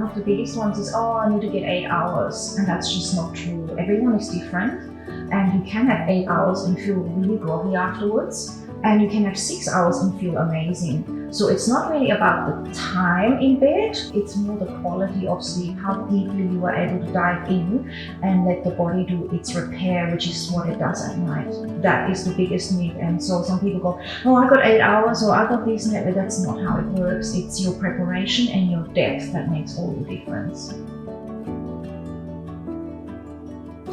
of the biggest ones is, oh, I need to get 8 hours. And that's just not true. Everyone is different. And you can have 8 hours and feel really groggy afterwards. And you can have 6 hours and feel amazing. So it's not really about the time in bed, it's more the quality of sleep, how deeply you are able to dive in and let the body do its repair, which is what it does at night. That is the biggest myth. And so some people go, oh, I got 8 hours or I got this and that. That's not how it works. It's your preparation and your depth that makes all the difference.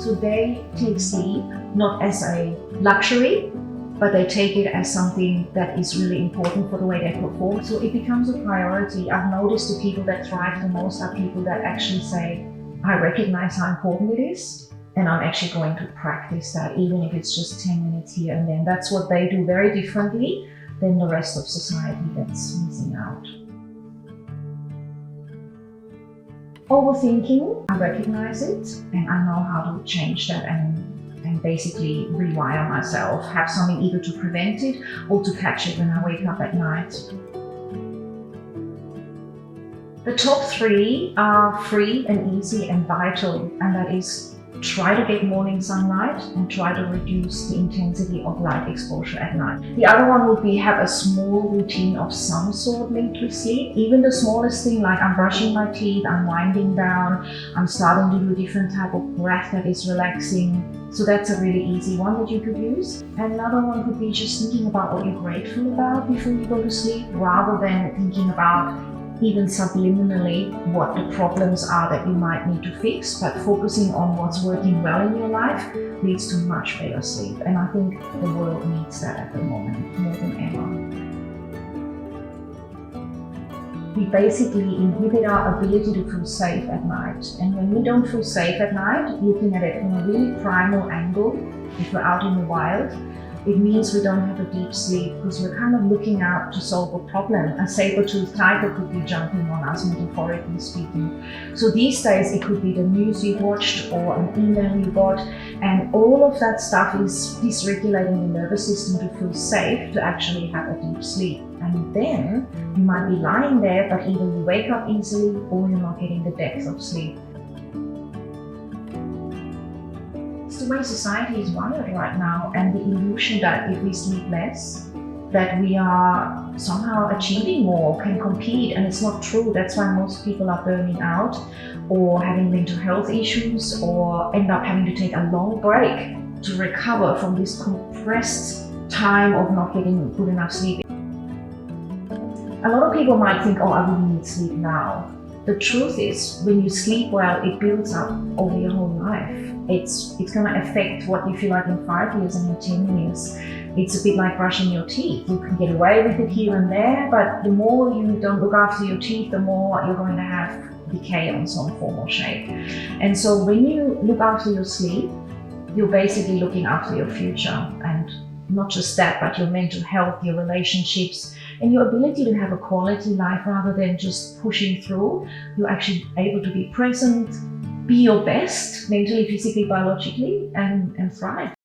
So they take sleep not as a luxury, but they take it as something that is really important for the way they perform. So it becomes a priority. I've noticed the people that thrive the most are people that actually say, I recognize how important it is, and I'm actually going to practice that, even if it's just 10 minutes here and then. That's what they do very differently than the rest of society that's missing out. Overthinking, I recognize it, and I know how to change that and basically rewire myself, have something either to prevent it or to catch it when I wake up at night. The top 3 are free and easy and vital, and that is try to get morning sunlight and try to reduce the intensity of light exposure at night. The other one would be have a small routine of some sort linked with sleep. Even the smallest thing, like I'm brushing my teeth, I'm winding down, I'm starting to do a different type of breath that is relaxing. So that's a really easy one that you could use. And another one could be just thinking about what you're grateful about before you go to sleep, rather than thinking about even subliminally what the problems are that you might need to fix, but focusing on what's working well in your life leads to much better sleep. And I think the world needs that at the moment more than ever. We basically inhibit our ability to feel safe at night. And when we don't feel safe at night, looking at it from a really primal angle, if we're out in the wild, it means we don't have a deep sleep because we're kind of looking out to solve a problem. A saber-toothed tiger could be jumping on us, metaphorically speaking. So these days it could be the news you watched or an email you got, and all of that stuff is dysregulating the nervous system to feel safe to actually have a deep sleep. And then you might be lying there, but either you wake up easily or you're not getting the depth of sleep. It's the way society is wired right now, and the illusion that if we sleep less, that we are somehow achieving more, can compete, and it's not true. That's why most people are burning out or having mental health issues or end up having to take a long break to recover from this compressed time of not getting good enough sleep. A lot of people might think, oh, I really need sleep now. The truth is, when you sleep well, it builds up over your whole life. It's going to affect what you feel like in 5 years and in 10 years. It's a bit like brushing your teeth. You can get away with it here and there, but the more you don't look after your teeth, the more you're going to have decay on some form or shape. And so when you look after your sleep, you're basically looking after your future. And not just that, but your mental health, your relationships, and your ability to have a quality life rather than just pushing through. You're actually able to be present, be your best mentally, physically, biologically, and thrive.